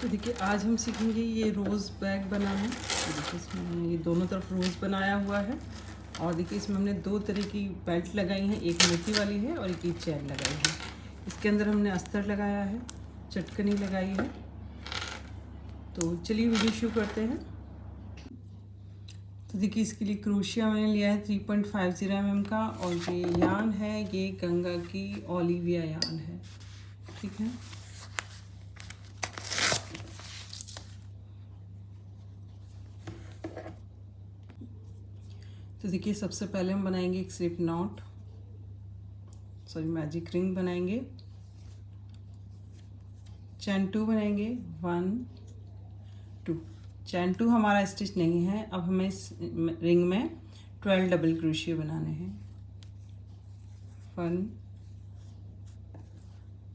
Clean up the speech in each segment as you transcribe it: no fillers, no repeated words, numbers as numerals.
तो देखिए आज हम सीखेंगे ये रोज़ बैग बनाना। तो देखिए इसमें हमने ये दोनों तरफ रोज़ बनाया हुआ है और देखिए इसमें हमने दो तरह की बेल्ट लगाई हैं, एक मोती वाली है और एक की चैन लगाई है। इसके अंदर हमने अस्तर लगाया है, चटकनी लगाई है। तो चलिए वीडियो शुरू करते हैं। तो देखिए इसके लिए क्रोशिया मैंने लिया है 3.50 mm का और ये यान है, ये गंगा की ओलिविया यान है। ठीक है, तो देखिए सबसे पहले हम बनाएंगे एक स्लिप नॉट, मैजिक रिंग बनाएंगे। चैन 2 बनाएंगे, 1 2। चैन 2 हमारा स्टिच नहीं है। अब हमें इस रिंग में 12 डबल क्रोशिया बनाने हैं। 1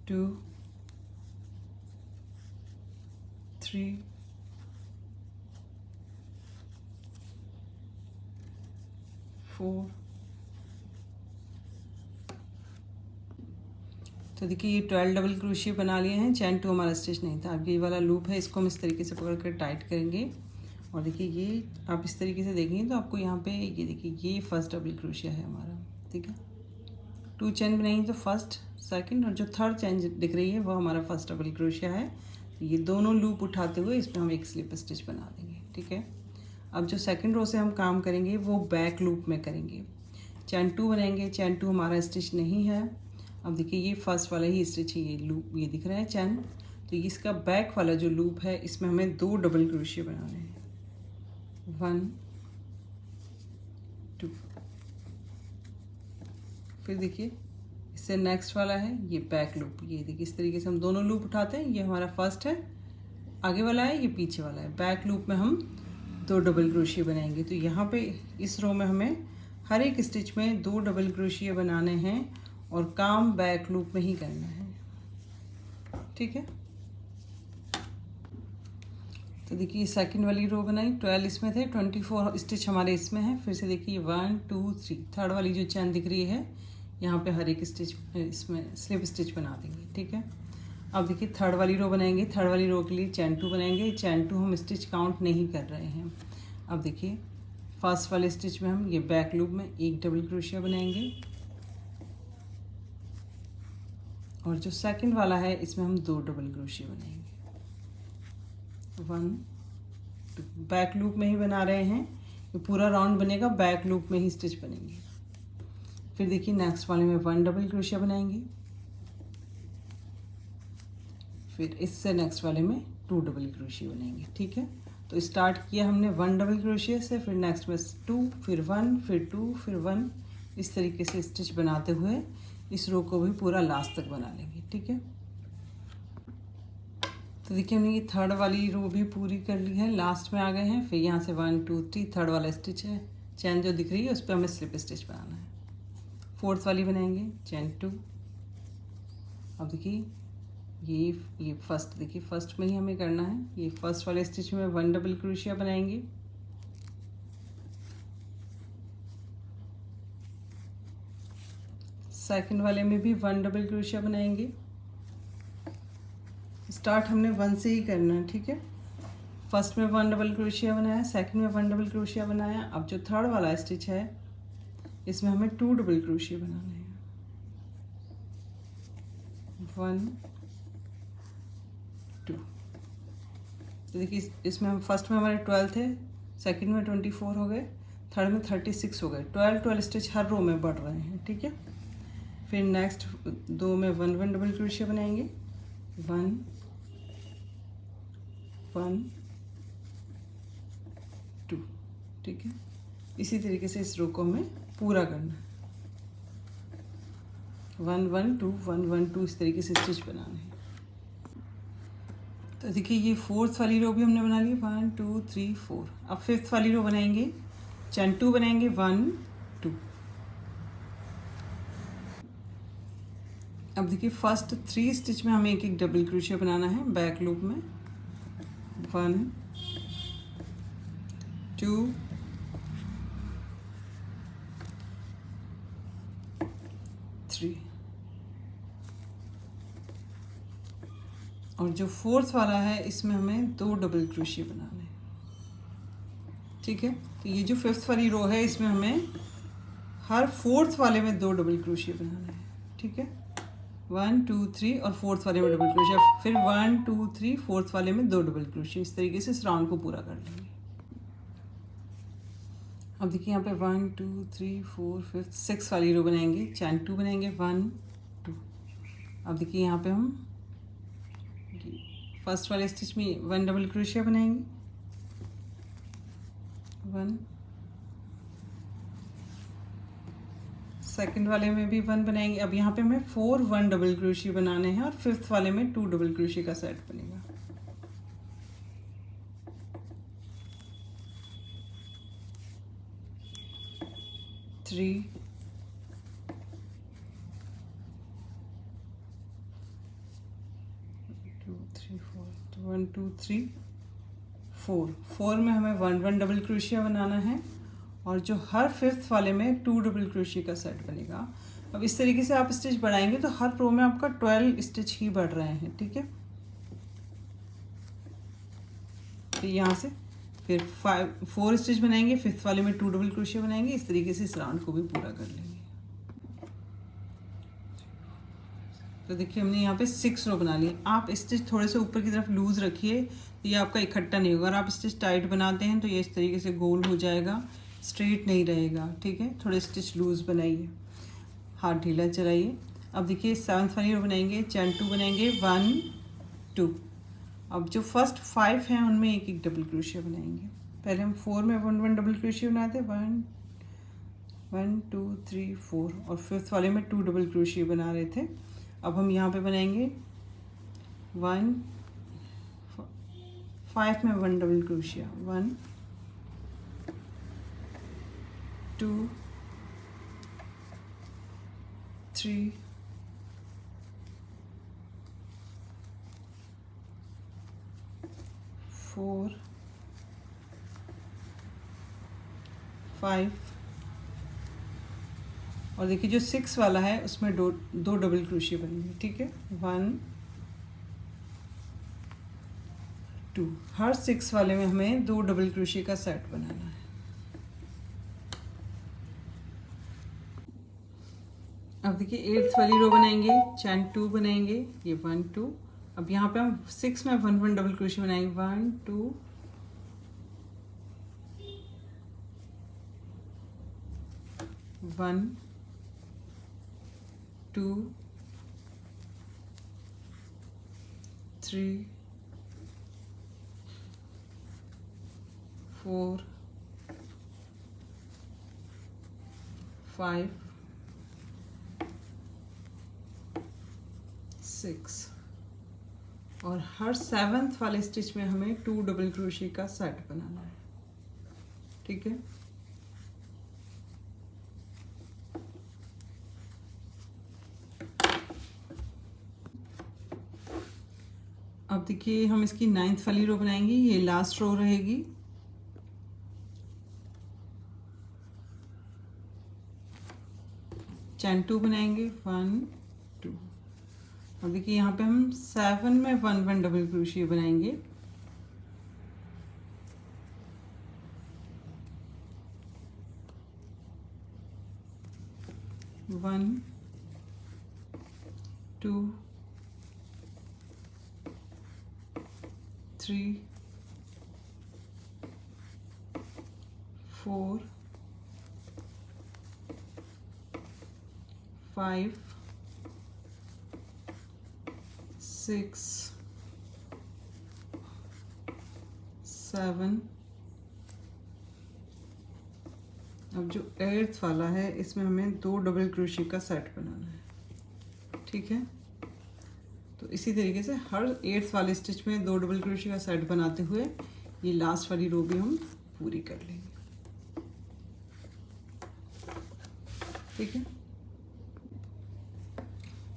2 3 4। तो देखिए ये 12 डबल क्रोशिया बना लिए हैं। चैन 2 हमारा स्टिच नहीं था। अब ये वाला लूप है, इसको हम इस तरीके से पकड़ कर टाइट करेंगे और देखिए ये आप इस तरीके से देखेंगे तो आपको यहाँ पे ये देखिए ये फर्स्ट डबल क्रोशिया है हमारा। ठीक है, 2 चैन बनाएंगे तो फर्स्ट, सेकंड और जो थर्ड चैन दिख रही है वो हमारा फर्स्ट डबल क्रोशिया है। तो ये दोनों लूप उठाते हुए इसमें हम एक स्लिप स्टिच बना देंगे। ठीक है, अब जो सेकंड रो से हम काम करेंगे वो बैक लूप में करेंगे। चैन 2 बनाएंगे, चैन 2 हमारा स्टिच नहीं है। अब देखिए ये फर्स्ट वाला ही स्टिच है, ये लूप ये दिख रहा है चैन। तो इसका बैक वाला जो लूप है इसमें हमें 2 डबल क्रोशिया बनाने हैं। 1 2। फिर देखिए इससे नेक्स्ट वाला है ये बैक लूप। ये देखिए इस तरीके से हम दोनों लूप उठाते हैं। ये हमारा फर्स्ट है, आगे वाला है, ये पीछे वाला है। बैक लूप में हम 2 डबल क्रोशिया बनाएंगे। तो यहाँ पे इस रो में हमें हर एक स्टिच में 2 डबल क्रोशिया बनाने हैं और काम बैक लूप में ही करना है। ठीक है, तो देखिए सेकंड वाली रो बनाई, 12 इसमें थे, 24 स्टिच हमारे इसमें है। फिर से देखिए 1 2 3, थर्ड वाली जो चैन दिख रही है यहाँ पे हर एक स्टिच इसमें स्लिप स्टिच बना देंगे। ठीक है, अब देखिए थर्ड वाली रो बनाएंगे। थर्ड वाली रो के लिए चैन 2 बनाएंगे। चैन 2 हम स्टिच काउंट नहीं कर रहे हैं। अब देखिए फर्स्ट वाले स्टिच में हम ये बैक लूप में एक डबल क्रोशिया बनाएंगे और जो सेकंड वाला है इसमें हम 2 डबल क्रोशिया बनाएंगे। 1 2, बैक लूप में ही बना रहे हैं। ये पूरा राउंड बनेगा, बैक लूप में ही स्टिच बनेंगे। फिर देखिए नेक्स्ट वाले में 1 डबल क्रोशिया बनाएंगे। फिर इससे नेक्स्ट वाले में 2 डबल क्रोशिया बनाएंगे। ठीक है, तो स्टार्ट किया हमने 1 डबल क्रोशिया से, फिर नेक्स्ट में 2, फिर 1, फिर 2, फिर 1। इस तरीके से स्टिच बनाते हुए इस रो को भी पूरा लास्ट तक बना लेंगे। ठीक है, तो देखिए हमने ये थर्ड वाली रो भी पूरी कर ली है, लास्ट में आ गए हैं। फिर यहाँ से 1 2 3 थर्ड वाला स्टिच है, चैन जो दिख रही है उस पर हमें स्लिप स्टिच बनाना है। फोर्थ वाली बनाएंगे, चैन 2। अब देखिए ये फर्स्ट, देखिए फर्स्ट में ही हमें करना है। ये फर्स्ट वाले स्टिच में 1 डबल क्रोशिया बनाएंगे। सेकंड वाले में भी 1 डबल क्रोशिया बनाएंगे। स्टार्ट हमने 1 से ही करना है। ठीक है, फर्स्ट में 1 डबल क्रोशिया बनाया, सेकंड में 1 डबल क्रोशिया बनाया। अब जो थर्ड वाला स्टिच है इसमें हमें 2 डबल क्रोशिया बनाने हैं। 1 2। तो देखिए इसमें हम फर्स्ट में हमारे 12 थे, सेकंड में 24 हो गए, थर्ड में 36 हो गए। 12 स्टिच हर रो में बढ़ रहे हैं। ठीक है, फिर नेक्स्ट 2 में 1 1 डबल क्रोशिया बनाएंगे। 1 1 2। ठीक है, इसी तरीके से इस रो को हमें पूरा करना है। 1 1 2 1 1 2 इस तरीके से स्टिच बनाने हैं। तो देखिए ये फोर्थ वाली रो भी हमने बना ली, 1 2 3 4। अब फिफ्थ वाली रो बनाएंगे, चैन 2 बनाएंगे, 1 2। अब देखिए फर्स्ट 3 स्टिच में हमें एक एक डबल क्रोशिया बनाना है बैक लूप में। 1 2 3। और जो फोर्थ वाला है इसमें हमें 2 डबल क्रोशिया बनाने हैं। ठीक है, तो ये जो फिफ्थ वाली रो है इसमें हमें हर फोर्थ वाले में 2 डबल क्रोशिया बनाना है। ठीक है, 1 2 3 और फोर्थ वाले में डबल क्रोशिया, फिर 1 2 3 फोर्थ वाले में 2 डबल क्रोशिया। इस तरीके से इस राउंड को पूरा कर लेंगे। अब देखिए यहाँ पे 1 2 3 4 5 6 वाली रो बनाएंगे, चैन 2 बनाएंगे 1 2। अब देखिए यहाँ पे हम फर्स्ट वाले स्टिच में 1 डबल क्रोशिया बनाएंगे, 1, सेकंड वाले में भी 1 बनाएंगे। अब यहाँ पे हमें 4 1 डबल क्रोशिया बनाने हैं और फिफ्थ वाले में 2 डबल क्रोशिया का सेट बनेगा। थ्री, 2 3 4 1 2 3 4 में हमें 1 1 डबल क्रोशिया बनाना है और जो हर फिफ्थ वाले में 2 डबल क्रोशिया का सेट बनेगा। अब इस तरीके से आप स्टिच बढ़ाएंगे तो हर रो में आपका 12 स्टिच ही बढ़ रहे हैं। ठीक है, फिर यहाँ से फिर 4 स्टिच बनाएंगे, फिफ्थ वाले में 2 डबल क्रोशिया बनाएंगे। इस तरीके से इस राउंड को भी पूरा कर लेंगे। तो देखिए हमने यहाँ पे 6 रो बना लिए। आप स्टिच थोड़े से ऊपर की तरफ लूज रखिए, ये आपका इकट्ठा नहीं होगा। अगर आप स्टिच टाइट बनाते हैं तो ये इस तरीके से गोल हो जाएगा, स्ट्रेट नहीं रहेगा। ठीक है, थोड़े स्टिच लूज बनाइए, हाथ ढीला चलाइए। अब देखिए 7th वाली रो बनाएंगे, चैन 2 बनाएंगे 1 2। अब जो फर्स्ट 5 हैं उनमें एक एक डबल क्रोशिया बनाएंगे। पहले हम 4 में 1 1 डबल क्रोशिया बनाते, 1 1 2 3 4 और फिफ्थ वाले में 2 डबल क्रोशिया बना रहे थे। अब हम यहाँ पे बनाएंगे 1 5 में 1 डबल क्रोशिया, 1 2 3 4 5 और देखिए जो 6 वाला है उसमें दो डबल क्रोशिया बनेंगे। ठीक है, 1 2, हर 6 वाले में हमें 2 डबल क्रोशिया का सेट बनाना है। अब देखिए 8th वाली रो बनाएंगे, चैन 2 बनाएंगे, ये 1 2। अब यहाँ पे हम 6 में 1 1 डबल क्रोशिया बनाएंगे, 1 2 1 2 3 4 5 6 और हर 7th वाले स्टिच में हमें 2 डबल क्रोशिया का सेट बनाना है। ठीक है, अब देखिए हम इसकी 9th वाली रो बनाएंगे, ये लास्ट रो रहेगी। चैन 2 बनाएंगे, 1 2। अब देखिए यहाँ पे हम 7 में 1 1 डबल क्रोशिया बनाएंगे, 1 2 3 4 5 6 7। अब जो 8th वाला है इसमें हमें 2 डबल क्रोशिया का सेट बनाना है। ठीक है, तो इसी तरीके से हर 8th वाले स्टिच में 2 डबल क्रोशिया का सेट बनाते हुए ये लास्ट वाली रो भी हम पूरी कर लेंगे। ठीक है,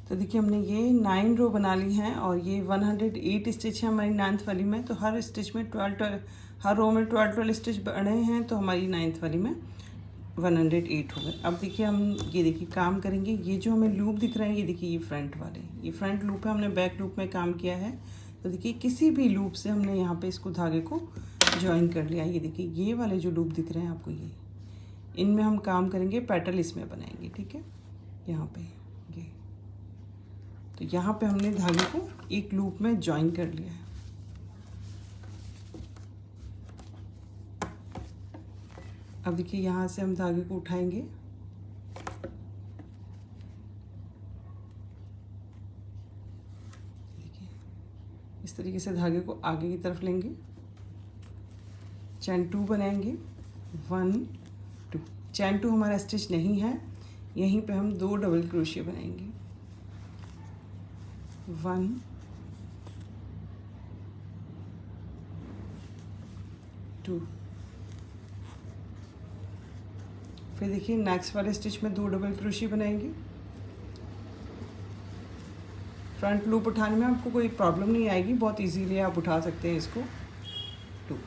तो देखिए हमने ये 9 रो बना ली हैं और ये 108 स्टिच है हमारी 9th वाली में। तो हर स्टिच में 12 हर रो में 12 स्टिच बढ़े हैं, तो हमारी 9th वाली में 108 हो गए। अब देखिए हम ये देखिए काम करेंगे, ये जो हमें लूप दिख रहा है ये देखिए ये फ्रंट वाले, ये फ्रंट लूप है, हमने बैक लूप में काम किया है। तो देखिए किसी भी लूप से हमने यहाँ पे इसको धागे को ज्वाइन कर लिया। ये देखिए ये वाले जो लूप दिख रहे हैं आपको, ये इनमें हम काम करेंगे, पेटल इसमें बनाएंगे, ठीक है। यहाँ पे ये, तो यहाँ पे हमने धागे को एक लूप में ज्वाइन कर लिया है। अब देखिए यहाँ से हम धागे को उठाएंगे, देखिए इस तरीके से धागे को आगे की तरफ लेंगे, चैन 2 बनाएंगे, 1 2। चैन 2 हमारा स्टिच नहीं है, यहीं पे हम 2 डबल क्रोशिया बनाएंगे, 1 2। फिर देखिए नेक्स्ट वाले स्टिच में 2 डबल क्रोशिया बनाएंगे। फ्रंट लूप उठाने में आपको कोई प्रॉब्लम नहीं आएगी, बहुत इजीली आप उठा सकते हैं इसको, 2।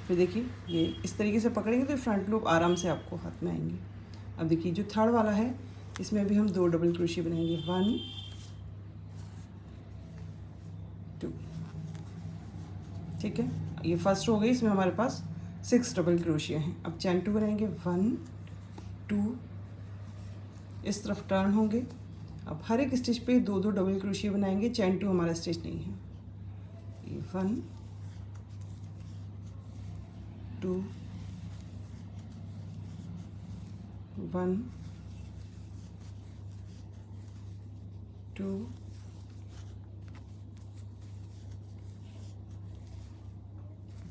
फिर देखिए ये इस तरीके से पकड़ेंगे तो फ्रंट लूप आराम से आपको हाथ में आएंगे। अब देखिए जो थर्ड वाला है इसमें भी हम 2 डबल क्रोशिया बनाएंगे, 1 2, ठीक है। ये फर्स्ट हो गई, इसमें हमारे पास 6 डबल क्रोशिया हैं। अब चैन 2 बनाएंगे, 1 2, इस तरफ टर्न होंगे। अब हर एक स्टिच पे 2 डबल क्रोशिया बनाएंगे, चैन 2 हमारा स्टिच नहीं है। ये 1 2 1 2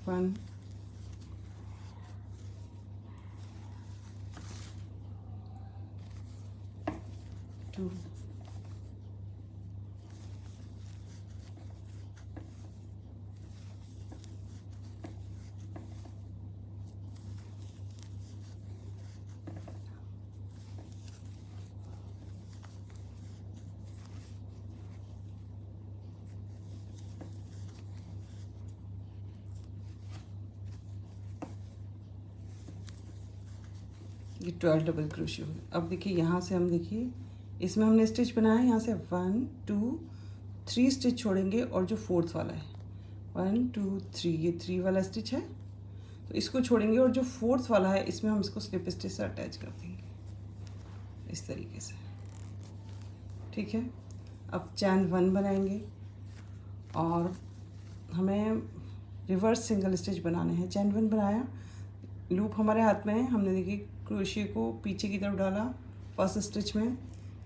1 2 ये 12 डबल क्रोशिया हो गए। अब देखिए यहाँ से हम देखिए इसमें हमने स्टिच बनाया है, यहाँ से 1 2 3 स्टिच छोड़ेंगे और जो फोर्थ वाला है 1 2 3, ये 3 वाला स्टिच है तो इसको छोड़ेंगे और जो फोर्थ वाला है इसमें हम इसको स्लिप स्टिच से अटैच कर देंगे इस तरीके से, ठीक है। अब चैन 1 बनाएंगे और हमें रिवर्स सिंगल स्टिच बनाने हैं। चैन 1 बनाया, लूप हमारे हाथ में है, हमने देखिए क्रोशिया को पीछे की तरफ डाला फर्स्ट स्टिच में,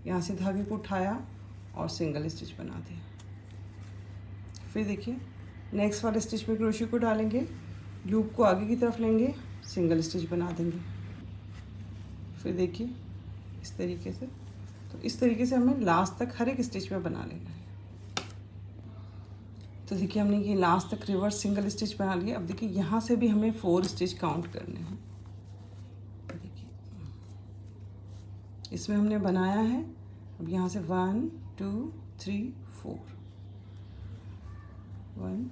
यहाँ से धागे को उठाया और सिंगल स्टिच बना दिया। फिर देखिए नेक्स्ट वाले स्टिच में क्रोशिया को डालेंगे, लूप को आगे की तरफ लेंगे, सिंगल स्टिच बना देंगे। फिर देखिए इस तरीके से, तो इस तरीके से हमें लास्ट तक हर एक स्टिच में बना लेना है। तो देखिए हमने ये लास्ट तक रिवर्स सिंगल स्टिच बना लिया। अब देखिए यहाँ से भी हमें 4 स्टिच काउंट करने हैं। देखिए इसमें हमने बनाया है, अब यहाँ से 1 2 3 4, 1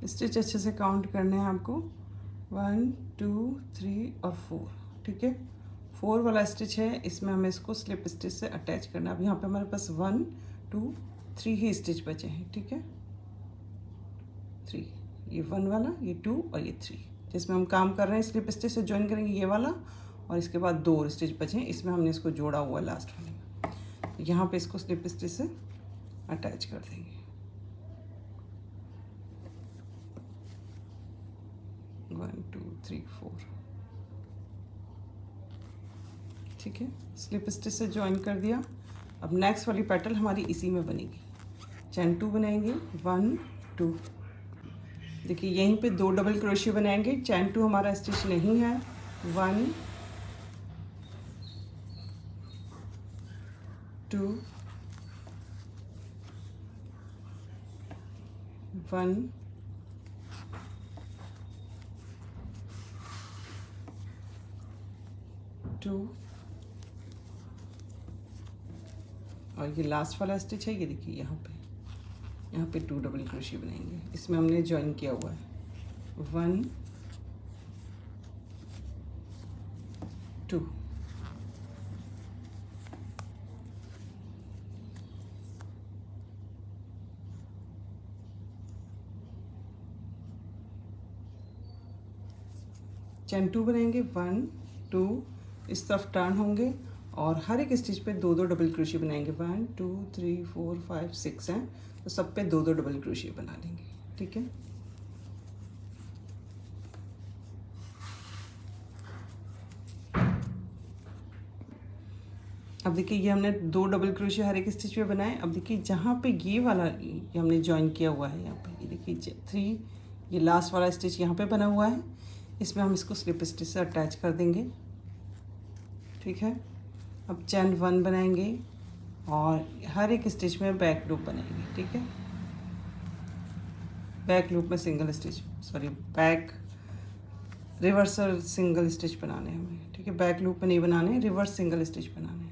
स्टिच अच्छे से काउंट करने हैं आपको, 1 2 3 और 4, ठीक है। 4 वाला स्टिच है, इसमें हमें इसको स्लिप स्टिच से अटैच करना है। अब यहाँ पे हमारे पास 1 2 3 ही स्टिच बचे हैं, ठीक है। 3, ये 1 वाला, ये 2 और ये 3, जिसमें हम काम कर रहे हैं स्लिप स्टिच से ज्वाइन करेंगे ये वाला, और इसके बाद 2 स्टिच बचे हैं, इसमें हमने इसको जोड़ा हुआ है लास्ट वाले में। यहाँ पे इसको स्लिप स्टिच से अटैच कर देंगे। 1 2 3 4, ठीक है। स्लिप स्टिच से ज्वाइन कर दिया। अब नेक्स्ट वाली पेटल हमारी इसी में बनेगी। चैन 2 बनाएंगे, 1 2, देखिए यहीं पे 2 डबल क्रोशिया बनाएंगे। चैन 2 हमारा स्टिच नहीं है, 1 2 1 2, और ये लास्ट वाला स्टिच है, ये देखिए यहाँ पे 2 डबल क्रोशिया बनाएंगे, इसमें हमने ज्वाइन किया हुआ है, 1 2, चैन 2 बनाएंगे, 1 2, इस तरफ टर्न होंगे और हर एक स्टिच पे 2 2 डबल क्रोशिया बनाएंगे। 1 2 3 4 5 6 हैं, तो सब पे 2 2 डबल क्रोशिया बना लेंगे। ठीक है, अब देखिए ये हमने 2 डबल क्रोशिया हर एक स्टिच पे बनाए। अब देखिए जहाँ पे ये वाला ये हमने ज्वाइन किया हुआ है, यहाँ पे ये देखिए 3, ये लास्ट वाला स्टिच यहाँ पे बना हुआ है, इसमें हम इसको स्लिप स्टिच से अटैच कर देंगे। ठीक है, अब चैन 1 बनाएंगे और हर एक स्टिच में बैक लूप बनाएंगे। ठीक है, बैक लूप में single stitch, sorry back reversal single stitch बनाने हैं हमें। ठीक है, बैक लूप में नहीं बनाने हैं, रिवर्स सिंगल स्टिच बनाने हैं।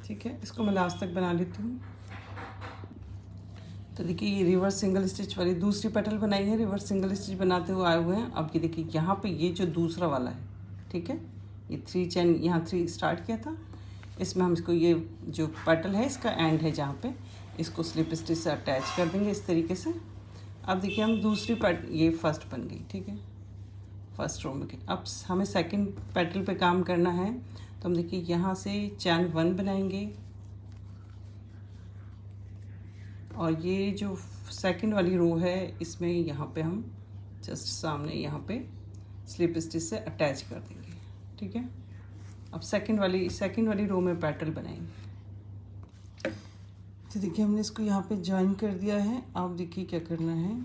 ठीक है, इसको मैं लास्ट तक बना लेती हूँ। तो देखिए ये रिवर्स सिंगल स्टिच वाली दूसरी पेटल बनाई है, रिवर्स सिंगल स्टिच बनाते हुए आए हुए हैं। अब ये देखिए यहाँ पे ये जो दूसरा वाला है, ठीक है, ये 3 चैन यहाँ 3 स्टार्ट किया था, इसमें हम इसको ये जो पेटल है इसका एंड है जहाँ पे, इसको स्लिप स्टिच से अटैच कर देंगे इस तरीके से। अब देखिए हम दूसरी ये फर्स्ट बन गई। ठीक है, फर्स्ट रो में अब हमें सेकंड पेटल पे काम करना है, तो हम देखिए यहाँ से चैन 1 बनाएंगे और ये जो सेकंड वाली रो है इसमें यहाँ पे हम जस्ट सामने यहाँ पे स्लिप स्टिच से अटैच कर देंगे। ठीक है, अब सेकंड वाली रो में पेटल बनाएंगे। तो देखिए हमने इसको यहाँ पे ज्वाइन कर दिया है। अब देखिए क्या करना है,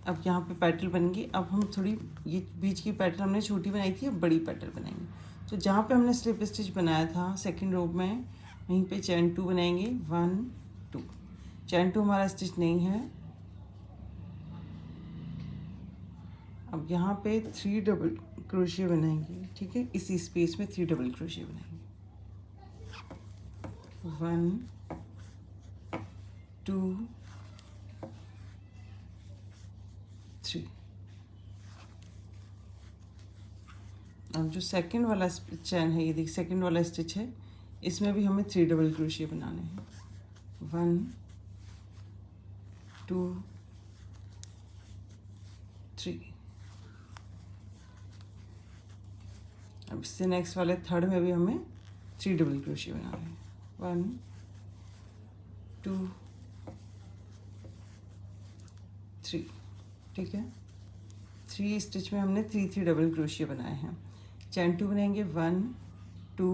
अब यहाँ पे पेटल बनेंगी। अब हम थोड़ी ये बीच की पेटल हमने छोटी बनाई थी, अब बड़ी पेटल बनाएंगे। तो जहाँ पे हमने स्लिप स्टिच बनाया था सेकंड रो में, वहीं पे चैन 2 बनाएंगे। 1 2, चैन 2 हमारा स्टिच नहीं है। अब यहाँ पे 3 डबल क्रोशिया बनाएंगे। ठीक है, इसी स्पेस में 3 डबल क्रोशिया बनाएंगे। 1 2 3। अब जो सेकंड वाला चैन है, ये देखिए सेकंड वाला स्टिच है, इसमें भी हमें 3 डबल क्रोशिया बनाने हैं। 1 2 3। अब इससे नेक्स्ट वाले थर्ड में भी हमें 3 डबल क्रोशिया बनाने हैं। 1 2 3। ठीक है, 3 स्टिच में हमने 3 डबल क्रोशिया बनाए हैं। चैन 2 बनाएंगे। 1 2,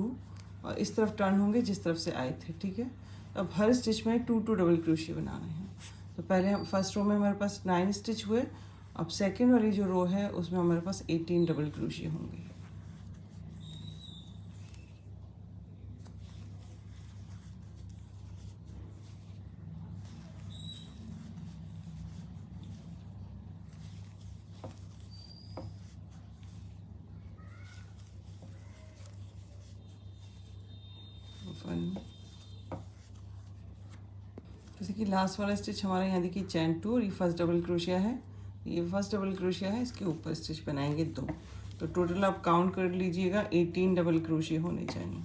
और इस तरफ टर्न होंगे जिस तरफ से आए थे। ठीक है, अब हर स्टिच में 2 2 डबल क्रोशिया बनाने हैं। तो पहले हम फर्स्ट रो में हमारे पास 9 स्टिच हुए, अब सेकंड वाली जो रो है उसमें हमारे पास 18 डबल क्रोशिया होंगे। जैसे कि लास्ट वाला स्टिच हमारा यहाँ देखिए चैन 2 और ये फर्स्ट डबल क्रोशिया है, ये फर्स्ट डबल क्रोशिया है, इसके ऊपर स्टिच बनाएंगे 2। तो टोटल आप काउंट कर लीजिएगा 18 डबल क्रोशिया होने चाहिए।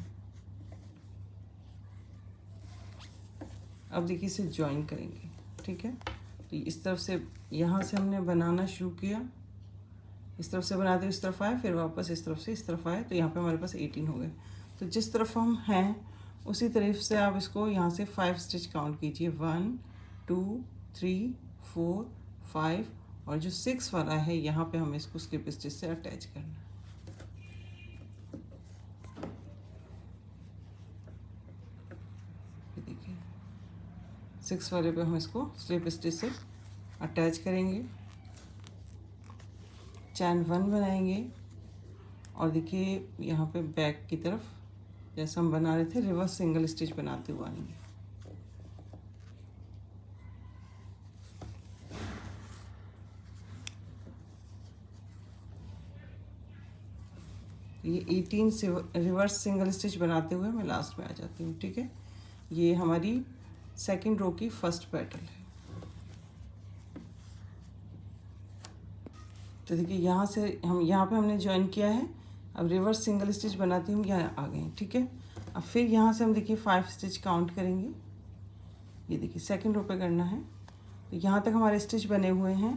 अब देखिए इसे ज्वाइन करेंगे। ठीक है, तो इस तरफ से यहाँ से हमने बनाना शुरू किया, इस तरफ से बनाते इस तरफ आए, फिर वापस इस तरफ से इस तरफ आए, तो यहाँ पे हमारे पास 18 हो गए। तो जिस तरफ हम हैं उसी तरफ से आप इसको यहाँ से 5 स्टिच काउंट कीजिए। 1 2 3 4 5, और जो 6 वाला है यहाँ पे हमें इसको स्लिप स्टिच से अटैच करना है। देखिए 6 वाले पे हम इसको स्लिप स्टिच से अटैच करेंगे। चैन 1 बनाएंगे और देखिए यहाँ पे बैक की तरफ जैसा हम बना रहे थे रिवर्स सिंगल स्टिच बनाते हुए आएंगे। ये 18 से रिवर्स सिंगल स्टिच बनाते हुए मैं लास्ट में आ जाती हूँ। ठीक है, ये हमारी सेकंड रो की फर्स्ट पेटल है। तो देखिए यहाँ से हम यहाँ पे हमने ज्वाइन किया है। अब रिवर्स सिंगल स्टिच बनाती हूँ, यहाँ आ गए हैं, ठीक है। अब फिर यहाँ से हम देखिए 5 स्टिच काउंट करेंगे। ये देखिए सेकंड रो पे करना है, तो यहाँ तक हमारे स्टिच बने हुए हैं।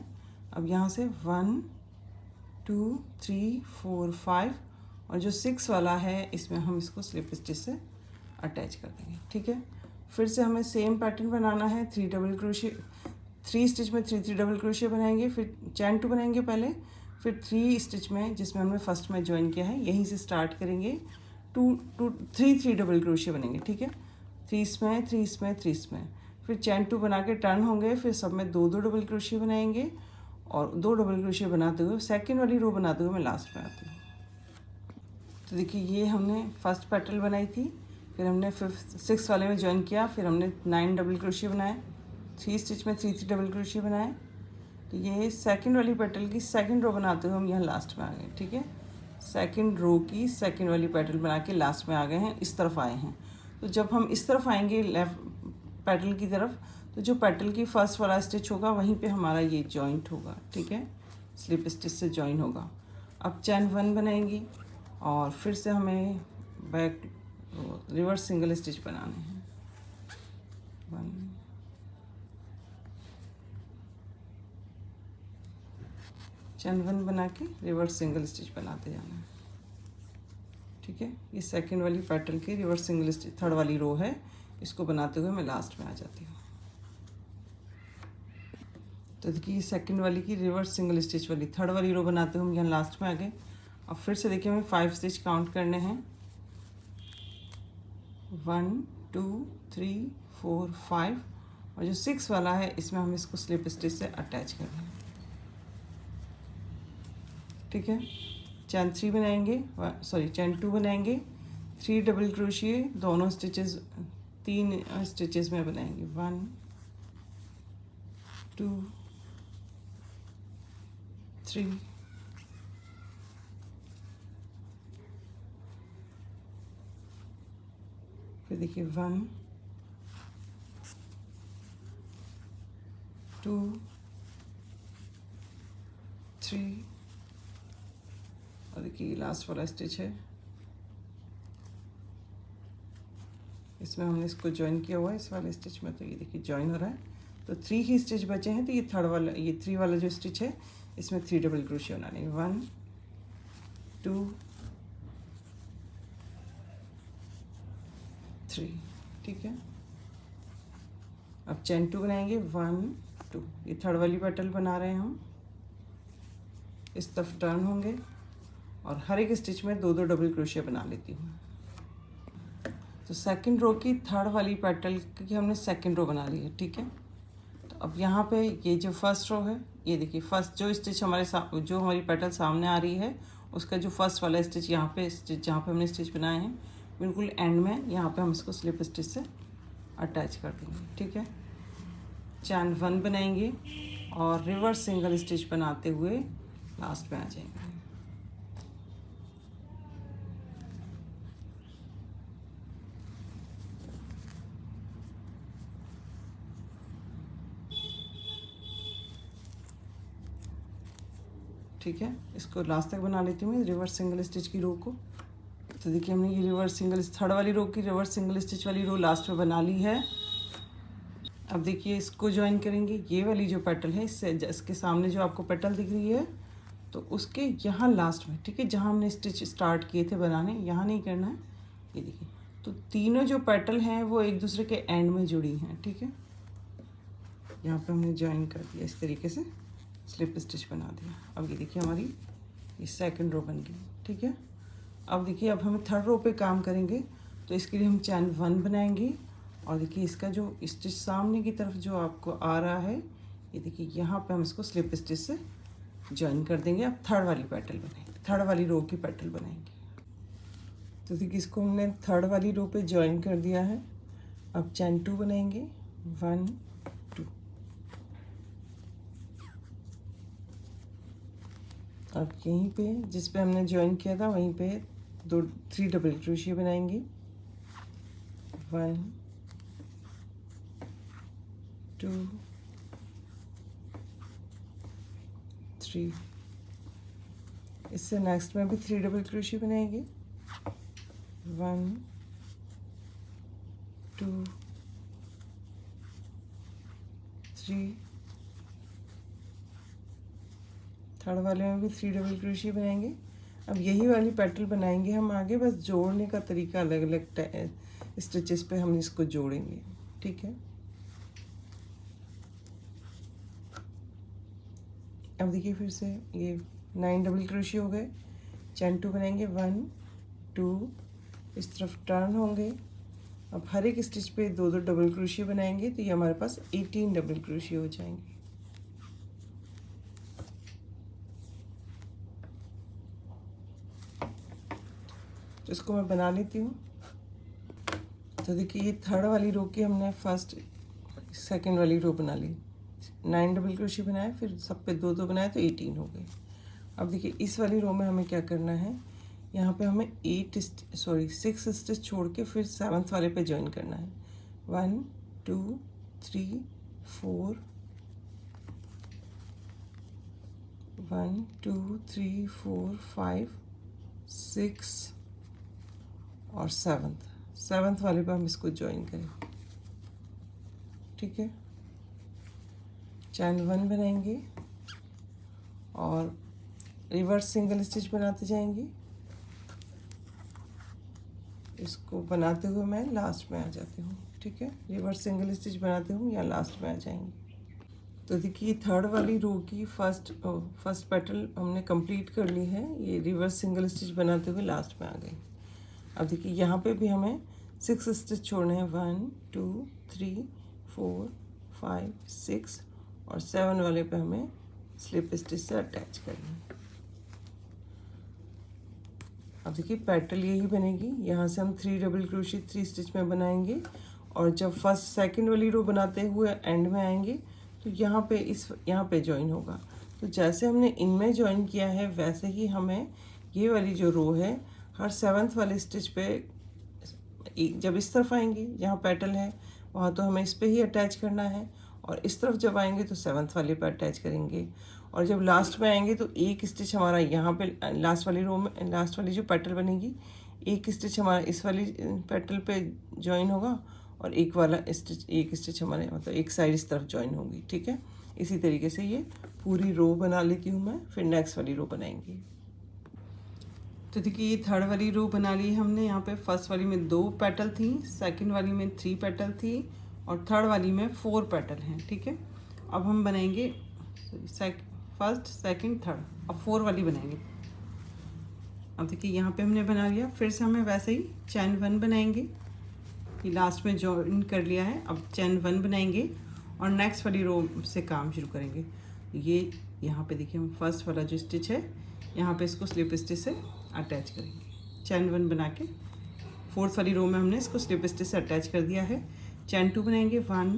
अब यहाँ से 1 2 3 4 5 और जो 6 वाला है इसमें हम इसको स्लिप स्टिच से अटैच कर देंगे, ठीक है। फिर से हमें सेम पैटर्न बनाना है। 3 डबल क्रोशिया, 3 स्टिच में 3 3 डबल क्रोशिया बनाएंगे, फिर चैन 2 बनाएंगे पहले, फिर 3 स्टिच में जिसमें हमने फर्स्ट में ज्वाइन किया है यहीं से स्टार्ट करेंगे। 3 डबल क्रोशिया बनेंगे, ठीक है। 3 इसमें 3 इसमें 3 इसमें, फिर चैन 2 बना के टर्न होंगे, फिर सब में 2 2 डबल क्रोशिया बनाएंगे और 2 डबल क्रोशिया बनाते हुए सेकेंड वाली रो बनाते हुए मैं लास्ट में आती हूँ। तो देखिए ये हमने फर्स्ट पेटल बनाई थी, फिर हमने 6 वाले में ज्वाइन किया, फिर हमने 9 डबल क्रोशिया बनाए, 3 स्टिच में 3 3 डबल क्रोशिया बनाए। तो ये सेकंड वाली पेटल की सेकंड रो बनाते हुए हम यहाँ लास्ट में आ गए, ठीक है। सेकंड रो की सेकंड वाली पेटल बना के लास्ट में आ गए हैं, इस तरफ आए हैं। तो जब हम इस तरफ आएंगे लेफ्ट पेटल की तरफ, तो जो पेटल की फर्स्ट वाला स्टिच होगा वहीं पे हमारा ये जॉइंट होगा, ठीक है, स्लिप स्टिच से जॉइन होगा। अब चैन 1 बनाएंगे और फिर से हमें बैक रिवर्स सिंगल स्टिच बनाने हैं। 1 चैन 1 बना के रिवर्स सिंगल स्टिच बनाते जाना है, ठीक है। ये सेकंड वाली पैटर्न की रिवर्स सिंगल स्टिच थर्ड वाली रो है, इसको बनाते हुए मैं लास्ट में आ जाती हूँ। तो देखिए सेकंड वाली की रिवर्स सिंगल स्टिच वाली थर्ड वाली रो बनाते हुए हम यहाँ लास्ट में आ गए। अब फिर से देखिए हमें 5 स्टिच काउंट करने हैं। 1 2 3 4 5 और जो 6 वाला है इसमें हम इसको स्लिप स्टिच से अटैच कर देंगे, ठीक है। चैन 3 बनाएंगे, चैन 2 बनाएंगे, 3 डबल क्रोशिए दोनों स्टिचेस 3 स्टिचेस में बनाएंगे। 1 2 3 फिर देखिए 1 2 3 और देखिए लास्ट वाला स्टिच है, इसमें हमने इसको ज्वाइन किया हुआ है इस वाले स्टिच में, तो ये देखिए ज्वाइन हो रहा है। तो 3 ही स्टिच बचे हैं, तो ये थर्ड वाला, ये 3 वाला जो स्टिच है इसमें 3 डबल क्रोशिया बनाने हैं। 1 2 3, ठीक है। अब चैन 2 बनाएंगे, 1 2, ये थर्ड वाली पेटल बना रहे हैं हम, इस तरफ टर्न होंगे और हर एक स्टिच में 2 2 डबल क्रोशिया बना लेती हूँ। तो सेकंड रो की थर्ड वाली पेटल की हमने सेकंड रो बना ली है, ठीक है। तो अब यहाँ पे ये जो फर्स्ट रो है, ये देखिए फर्स्ट जो स्टिच जो हमारी पेटल सामने आ रही है उसका जो फर्स्ट वाला स्टिच यहाँ पे स्टिच जहाँ पे हमने स्टिच बनाए हैं बिल्कुल एंड में, यहाँ पे हम इसको स्लिप स्टिच से अटैच कर देंगे, ठीक है। चैन 1 बनाएंगे और रिवर्स सिंगल स्टिच बनाते हुए लास्ट में आ जाएंगे। ठीक है, इसको लास्ट तक बना लेती हूँ रिवर्स सिंगल स्टिच की रो को। तो देखिए हमने ये रिवर्स सिंगल थर्ड वाली रो की रिवर्स सिंगल स्टिच वाली रो लास्ट में बना ली है। अब देखिए इसको ज्वाइन करेंगे, ये वाली जो पेटल है इससे इसके सामने जो आपको पेटल दिख रही है तो उसके यहाँ लास्ट में, ठीक है, जहाँ हमने स्टिच स्टार्ट किए थे बनाने, यहाँ नहीं करना है। ये देखिए तो तीनों जो पेटल हैं वो एक दूसरे के एंड में जुड़ी हैं, ठीक है। यहाँ पे हमने ज्वाइन कर दिया, इस तरीके से स्लिप स्टिच बना दिया। अब ये देखिए हमारी ये सेकंड रो बन गई, ठीक है। अब देखिए अब हमें थर्ड रो पे काम करेंगे, तो इसके लिए हम चैन 1 बनाएंगे और देखिए इसका जो स्टिच सामने की तरफ जो आपको आ रहा है, ये देखिए यहाँ पे हम इसको स्लिप स्टिच से ज्वाइन कर देंगे। अब थर्ड वाली पेटल बनाएंगे, थर्ड वाली रो की पेटल बनाएंगे। तो देखिए इसको हमने थर्ड वाली रो पे ज्वाइन कर दिया है। अब चैन 2 बनाएंगे, 1 2। अब यहीं पे जिस पे हमने ज्वाइन किया था वहीं पे 3 डबल क्रोशिया बनाएंगे, 1 2 3 इससे नेक्स्ट में भी 3 डबल क्रोशिया बनाएंगे। 1 2 3, थर्ड वाले में भी 3 डबल क्रोशिया बनाएंगे। अब यही वाली पेटल बनाएंगे हम आगे, बस जोड़ने का तरीका अलग अलग स्टिचेस पे हम इसको जोड़ेंगे, ठीक है। अब देखिए फिर से ये 9 डबल क्रोशिया हो गए। चैन 2 बनाएंगे, 1 2, इस तरफ टर्न होंगे। अब हर एक स्टिच पे 2 डबल क्रोशिया बनाएंगे, तो ये हमारे पास 18 डबल क्रोशिया हो जाएंगे। तो इसको मैं बना लेती हूँ। तो देखिए ये थर्ड वाली रो की हमने फर्स्ट सेकंड वाली रो बना ली, 9 डबल क्रोशिया बनाए, फिर सब पे 2 बनाए, तो 18 हो गए। अब देखिए इस वाली रो में हमें क्या करना है, यहाँ पे हमें 6 स्टिच छोड़ के फिर 7th वाले पे ज्वाइन करना है। 1 2 3 4, 1 2 3 4 5 6 और 7th वाले पे हम इसको ज्वाइन करें, ठीक है। चैन 1 बनाएंगे और रिवर्स सिंगल स्टिच बनाते जाएंगे। इसको बनाते हुए मैं लास्ट में आ जाती हूँ, ठीक है। रिवर्स सिंगल स्टिच बनाते हुए या लास्ट में आ जाएंगे। तो देखिए थर्ड वाली रो की फर्स्ट पेटल हमने कंप्लीट कर ली है। ये रिवर्स सिंगल स्टिच बनाते हुए लास्ट में आ गई। अब देखिए यहाँ पे भी हमें 6 स्टिच छोड़ने हैं, 1 2 3 4 5 6 और 7 वाले पे हमें स्लिप स्टिच से अटैच करना है। अब देखिए पेटल यही बनेगी। यहाँ से हम 3 डबल क्रोशिया 3 स्टिच में बनाएंगे और जब फर्स्ट सेकंड वाली रो बनाते हुए एंड में आएंगे तो यहाँ पे जॉइन होगा। तो जैसे हमने इनमें जॉइन किया है वैसे ही हमें ये वाली जो रो है हर 7th वाले स्टिच पे जब इस तरफ आएंगे जहाँ पेटल है वहाँ तो हमें इस पे ही अटैच करना है, और इस तरफ जब आएंगे तो 7th वाले पे अटैच करेंगे, और जब लास्ट में आएंगे तो एक स्टिच हमारा यहाँ पे लास्ट वाली रो में, लास्ट वाली जो पेटल बनेगी एक स्टिच हमारा इस वाली पेटल पे जॉइन होगा और एक स्टिच हमारे मतलब एक साइड इस तरफ जॉइन होगी, ठीक है। इसी तरीके से ये पूरी रो बना लेती हूँ मैं, फिर नेक्स्ट वाली रो बनाएंगे। तो देखिए ये थर्ड वाली रो बना ली हमने। यहाँ पे फर्स्ट वाली में 2 पेटल थी, सेकंड वाली में 3 पेटल थी और थर्ड वाली में 4 पेटल हैं, ठीक है। अब हम बनाएंगे फर्स्ट सेकंड थर्ड, अब 4 वाली बनाएंगे। अब देखिए यहाँ पे हमने बना लिया, फिर से हमें वैसे ही चैन 1 बनाएंगे। ये लास्ट में जॉइन कर लिया है, अब चैन 1 बनाएंगे और नेक्स्ट वाली रो से काम शुरू करेंगे। ये यहाँ पे देखिए हम फर्स्ट वाला जो स्टिच है यहाँ पे इसको स्लिप स्टिच से अटैच करेंगे। चैन 1 बना के 4th वाली रो में हमने इसको स्लिप स्टिच से अटैच कर दिया है। चैन 2 बनाएंगे, 1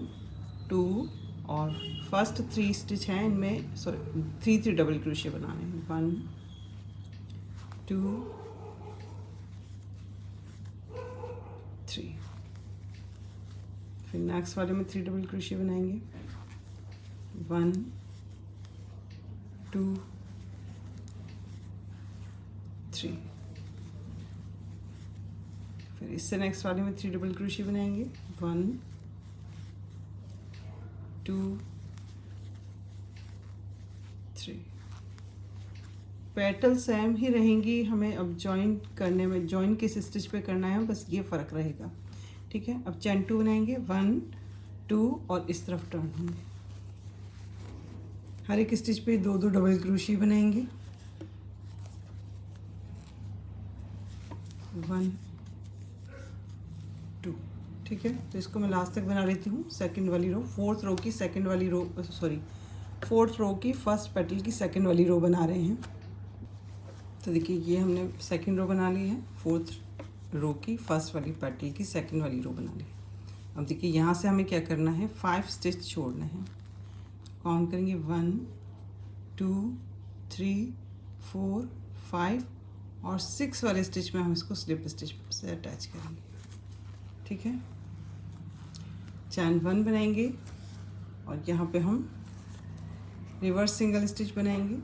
2 और फर्स्ट 3 स्टिच हैं इनमें 3 डबल क्रोशिया बनाने हैं। 1 2 3, फिर नेक्स्ट वाले में 3 डबल क्रोशिया बनाएंगे, 1 2 3, फिर इससे नेक्स्ट वाले में 3 डबल क्रोशिया बनाएंगे, 1 2 3। पेटल सेम ही रहेंगी, हमें अब जॉइन करने में जॉइन किस स्टिच पे करना है बस ये फ़र्क रहेगा, ठीक है। अब चैन 2 बनाएंगे, 1 2 और इस तरफ टर्न होंगे। हर एक स्टिच पे 2 डबल क्रोशिया बनाएंगे, 1 2, ठीक है। तो इसको मैं लास्ट तक बना लेती हूँ। सेकंड वाली रो, फोर्थ रो की सेकंड वाली रो, फोर्थ रो की फर्स्ट पेटल की सेकंड वाली रो बना रहे हैं। तो देखिए ये हमने सेकंड रो बना ली है, फोर्थ रो की फर्स्ट वाली पेटल की सेकंड वाली रो बना ली। अब देखिए यहाँ से हमें क्या करना है, 5 स्टिच छोड़ने हैं। काउंट करेंगे, 1 2 3 4 5 और 6 वाले स्टिच में हम इसको स्लिप स्टिच से अटैच करेंगे, ठीक है। चैन 1 बनाएंगे और यहाँ पे हम रिवर्स सिंगल स्टिच बनाएंगे।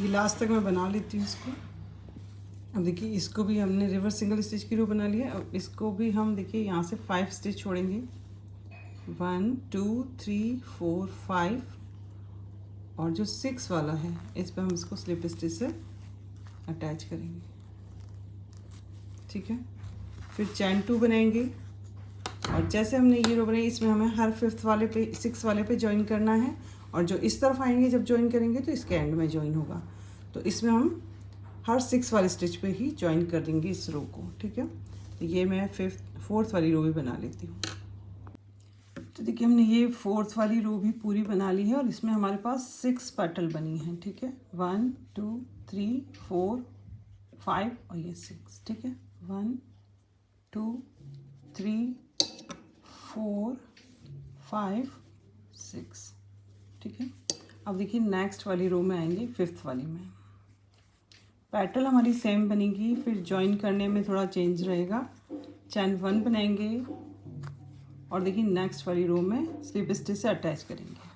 ये लास्ट तक मैं बना लेती हूँ इसको। अब देखिए इसको भी हमने रिवर्स सिंगल स्टिच की रो बना लिया। अब इसको भी हम देखिए यहाँ से 5 स्टिच छोड़ेंगे, 1 2 3 4 5, और जो 6 वाला है इस पर हम इसको स्लिप स्टिच से अटैच करेंगे, ठीक है। फिर चैन 2 बनाएंगे, और जैसे हमने ये रो बनाई इसमें हमें हर 5th वाले पे 6 वाले पे ज्वाइन करना है, और जो इस तरफ आएंगे जब ज्वाइन करेंगे तो इसके एंड में ज्वाइन होगा। तो इसमें हम हर 6 वाले स्टिच पे ही ज्वाइन कर देंगे इस रो को, ठीक है। तो ये मैं 4th वाली रो भी बना लेती हूँ। तो देखिए हमने ये 4th वाली रो भी पूरी बना ली है, और इसमें हमारे पास 6 पेटल बनी हैं, ठीक है। 1 2 3 4 5 और ये 6, ठीक है। 1 2 3 4 5 6, ठीक है। अब देखिए नेक्स्ट वाली रो में आएंगे 5th वाली में। पेटल हमारी सेम बनेगी, फिर ज्वाइन करने में थोड़ा चेंज रहेगा। चैन 1 बनाएंगे, और देखिए नेक्स्ट वाली रो में स्लिप स्टिच से अटैच करेंगे।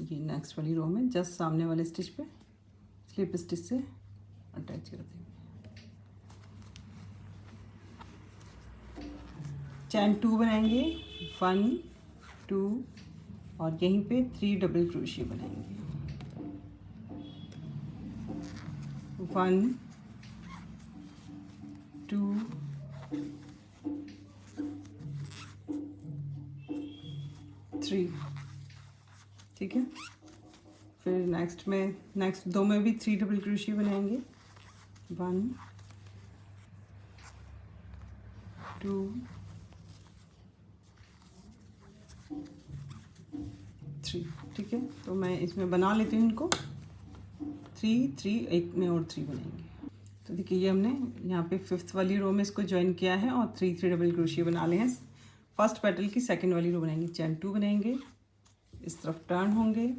ये नेक्स्ट वाली रो में जस्ट सामने वाले स्टिच पे स्लिप स्टिच से अटैच कर देंगे। चैन 2 बनाएंगे, 1 2, और यहीं पे 3 डबल क्रोशिया बनाएंगे। 1 2 3, ठीक है। फिर नेक्स्ट दो में भी 3 डबल क्रोशिया बनाएंगे, 1 2 3, ठीक है। तो मैं इसमें बना लेती हूँ इनको 3 3, एक में और 3 बनाएंगे। तो देखिए ये हमने यहाँ पे 5th वाली रो में इसको ज्वाइन किया है, और 3 3 डबल क्रोशिया बना लिए हैं। फर्स्ट पेटल की 2nd वाली रो बनाएंगे, चैन 2 बनाएंगे, इस तरफ टर्न होंगे,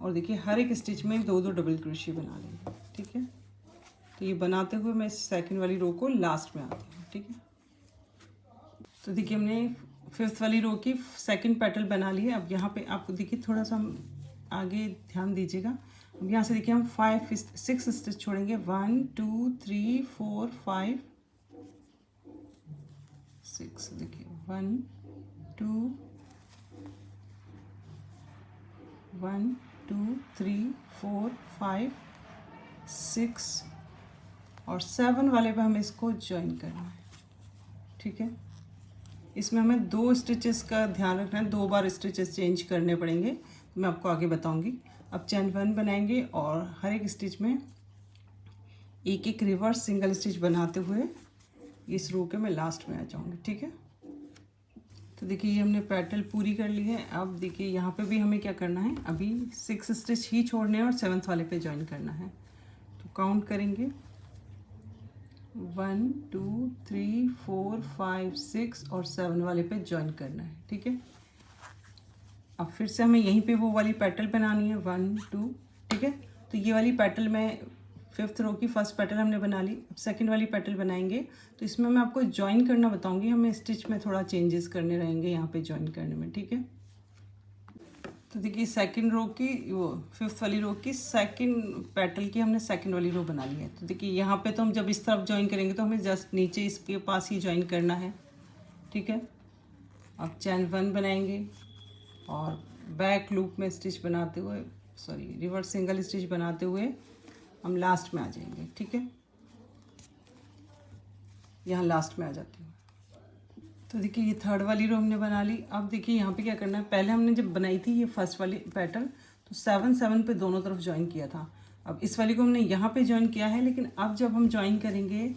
और देखिए हर एक स्टिच में 2 2 डबल क्रोशिया बना लेंगे, ठीक है। तो ये बनाते हुए मैं 2nd वाली रो को लास्ट में आती हूँ, ठीक है। तो देखिए हमने 5th वाली रो की 2nd पेटल बना ली है। अब यहाँ पे आपको देखिए थोड़ा सा आगे ध्यान दीजिएगा। अब यहाँ से देखिए हम 6 स्टिच छोड़ेंगे, 1 2 3 4 5 6, देखिए 1 2 1 2 3 4 5 6 और 7 वाले पे हमें इसको ज्वाइन करना है, ठीक है। इसमें हमें 2 स्टिचेस का ध्यान रखना है, 2 बार स्टिचेस चेंज करने पड़ेंगे, तो मैं आपको आगे बताऊंगी। अब चैन 1 बनाएंगे, और हर एक स्टिच में एक एक रिवर्स सिंगल स्टिच बनाते हुए इस रो के मैं लास्ट में आ जाऊंगी, ठीक है। तो देखिए ये हमने पेटल पूरी कर ली है। अब देखिए यहाँ पे भी हमें क्या करना है, अभी 6 स्टिच ही छोड़ने हैं और 7th वाले पे ज्वाइन करना है। तो काउंट करेंगे 1 2 3 4 5 6 और 7 वाले पे ज्वाइन करना है, ठीक है। अब फिर से हमें यहीं पे वो वाली पेटल बनानी है 1 2, ठीक है। तो ये वाली पेटल में 5th रो की फर्स्ट पेटल हमने बना ली। अब 2nd वाली पेटल बनाएंगे, तो इसमें मैं आपको ज्वाइन करना बताऊंगी, हमें स्टिच में थोड़ा चेंजेस करने रहेंगे यहाँ पे ज्वाइन करने में, ठीक है। तो देखिए 2nd रो की वो 5th वाली रो की 2nd पेटल की हमने 2nd वाली रो बना ली है। तो देखिए यहाँ पे तो हम जब इस तरफ ज्वाइन करेंगे तो हमें जस्ट नीचे इसके पास ही ज्वाइन करना है, ठीक है। अब चैन 1 बनाएंगे, और बैक लूप में स्टिच बनाते हुए रिवर्स सिंगल स्टिच बनाते हुए हम लास्ट में आ जाएंगे, ठीक है। यहाँ लास्ट में आ जाती हूँ। तो देखिए ये 3rd वाली रो हमने बना ली। अब देखिए यहाँ पे क्या करना है, पहले हमने जब बनाई थी ये फर्स्ट वाली पेटल तो 7 7 पे दोनों तरफ ज्वाइन किया था। अब इस वाली को हमने यहाँ पे ज्वाइन किया है, लेकिन अब जब हम ज्वाइन करेंगे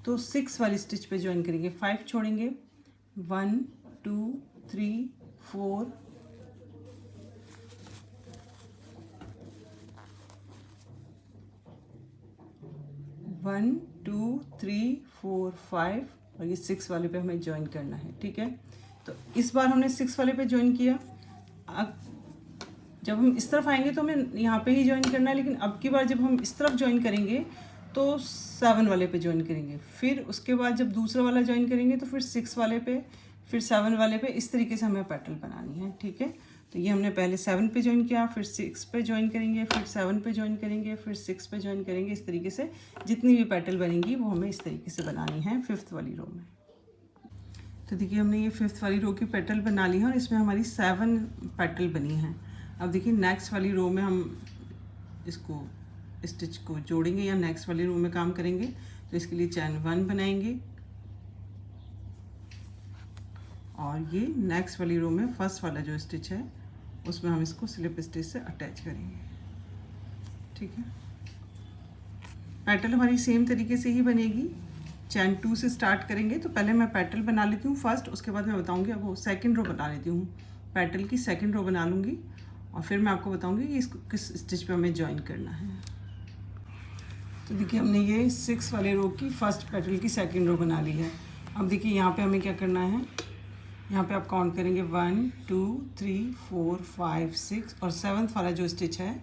तो 6 वाली स्टिच पे ज्वाइन करेंगे, 5 छोड़ेंगे, 1 2 3 4 1 2 3 4 5 और ये 6 वाले पे हमें ज्वाइन करना है, ठीक है। तो इस बार हमने 6 वाले पे ज्वाइन किया। अब जब हम इस तरफ आएंगे तो हमें यहाँ पे ही ज्वाइन करना है, लेकिन अब की बार जब हम इस तरफ ज्वाइन करेंगे तो 7 वाले पे ज्वाइन करेंगे। फिर उसके बाद जब दूसरा वाला ज्वाइन करेंगे तो फिर 6 वाले पे, फिर 7 वाले पे, इस तरीके से हमें पैटर्न बनानी है, ठीक है। तो ये हमने पहले 7 पे ज्वाइन किया, फिर 6 पे ज्वाइन करेंगे, फिर 7 पे ज्वाइन करेंगे, फिर 6 पे ज्वाइन करेंगे। इस तरीके से जितनी भी पेटल बनेंगी वो हमें इस तरीके से बनानी है 5th वाली रो में। तो देखिए हमने ये 5th वाली रो की पेटल बना ली है और इसमें हमारी 7 पेटल बनी हैं। अब देखिए नेक्स्ट वाली रो में हम इसको स्टिच को जोड़ेंगे या नेक्स्ट वाली रो में काम करेंगे। तो इसके लिए चैन 1 बनाएंगे और ये नेक्स्ट वाली रो में फर्स्ट वाला जो स्टिच है उसमें हम इसको स्लिप स्टिच से अटैच करेंगे। ठीक है, पेटल हमारी सेम तरीके से ही बनेगी। चैन 2 से स्टार्ट करेंगे। तो पहले मैं पेटल बना लेती हूँ फर्स्ट, उसके बाद मैं बताऊँगी। अब वो सेकेंड रो बना लेती हूँ, पेटल की सेकेंड रो बना लूँगी और फिर मैं आपको बताऊँगी कि इसको किस स्टिच पे हमें ज्वाइन करना है। तो देखिए हमने ये 6 वाले रो की फर्स्ट पेटल की सेकेंड रो बना ली है। अब देखिए यहाँ पे हमें क्या करना है, यहाँ पे आप काउंट करेंगे 1 2 3 4 5 6 और 7th वाला जो स्टिच है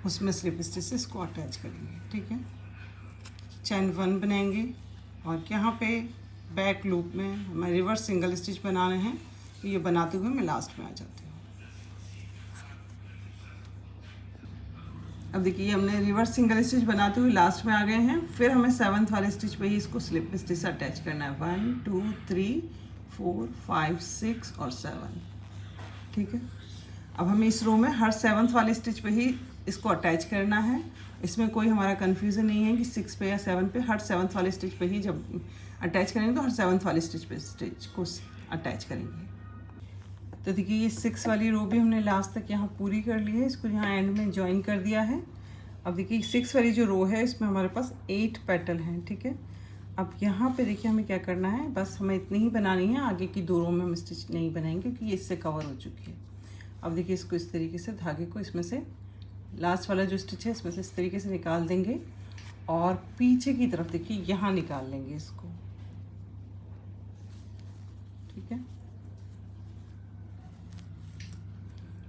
उसमें स्लिप स्टिच से इसको अटैच करेंगे। ठीक है, चैन 1 बनाएंगे और यहाँ पे बैक लूप में हमें रिवर्स सिंगल स्टिच बनाने हैं। तो ये बनाते हुए मैं लास्ट में आ जाती हूँ। अब देखिए हमने रिवर्स सिंगल स्टिच बनाते हुए लास्ट में आ गए हैं। फिर हमें 7th वाले स्टिच पे ही इसको स्लिप स्टिच से अटैच करना है। 1 2 3 4 5 6 और 7। ठीक है, अब हमें इस रो में हर 7th वाले स्टिच पे ही इसको अटैच करना है। इसमें कोई हमारा कन्फ्यूज़न नहीं है कि 6 पे या 7 पे, हर 7th वाले स्टिच पे ही जब अटैच करेंगे तो हर 7th वाले स्टिच पे स्टिच को अटैच करेंगे। तो देखिए ये 6 वाली रो भी हमने लास्ट तक यहाँ पूरी कर ली है, इसको यहाँ एंड में ज्वाइन कर दिया है। अब देखिए 6 वाली जो रो है इसमें हमारे पास 8 पेटल हैं। ठीक है, अब यहाँ पे देखिए हमें क्या करना है, बस हमें इतनी ही बनानी है, आगे की 2 रो में हम स्टिच नहीं बनाएंगे क्योंकि ये इससे कवर हो चुकी है। अब देखिए इसको इस तरीके से धागे को इसमें से लास्ट वाला जो स्टिच है इसमें से इस तरीके से निकाल देंगे और पीछे की तरफ देखिए यहाँ निकाल लेंगे इसको। ठीक है,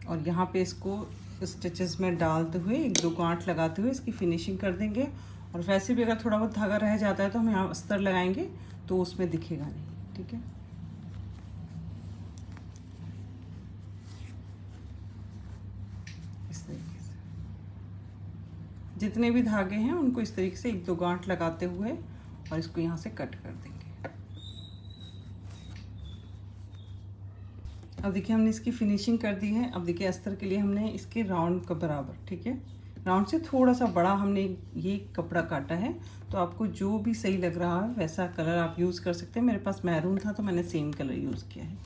और यहाँ पे इसको स्टिचेस में डालते हुए 1-2 गांठ लगाते हुए इसकी फिनिशिंग कर देंगे। और वैसे भी अगर थोड़ा बहुत धागा रह जाता है तो हम यहाँ अस्तर लगाएंगे तो उसमें दिखेगा नहीं। ठीक है, इस तरीके से जितने भी धागे हैं उनको इस तरीके से 1-2 गांठ लगाते हुए और इसको यहाँ से कट कर देंगे। अब देखिए हमने इसकी फिनिशिंग कर दी है। अब देखिए अस्तर के लिए हमने इसके राउंड का बराबर, ठीक है, राउंड से थोड़ा सा बड़ा हमने ये कपड़ा काटा है। तो आपको जो भी सही लग रहा है वैसा कलर आप यूज़ कर सकते हैं। मेरे पास मैरून था तो मैंने सेम कलर यूज़ किया है।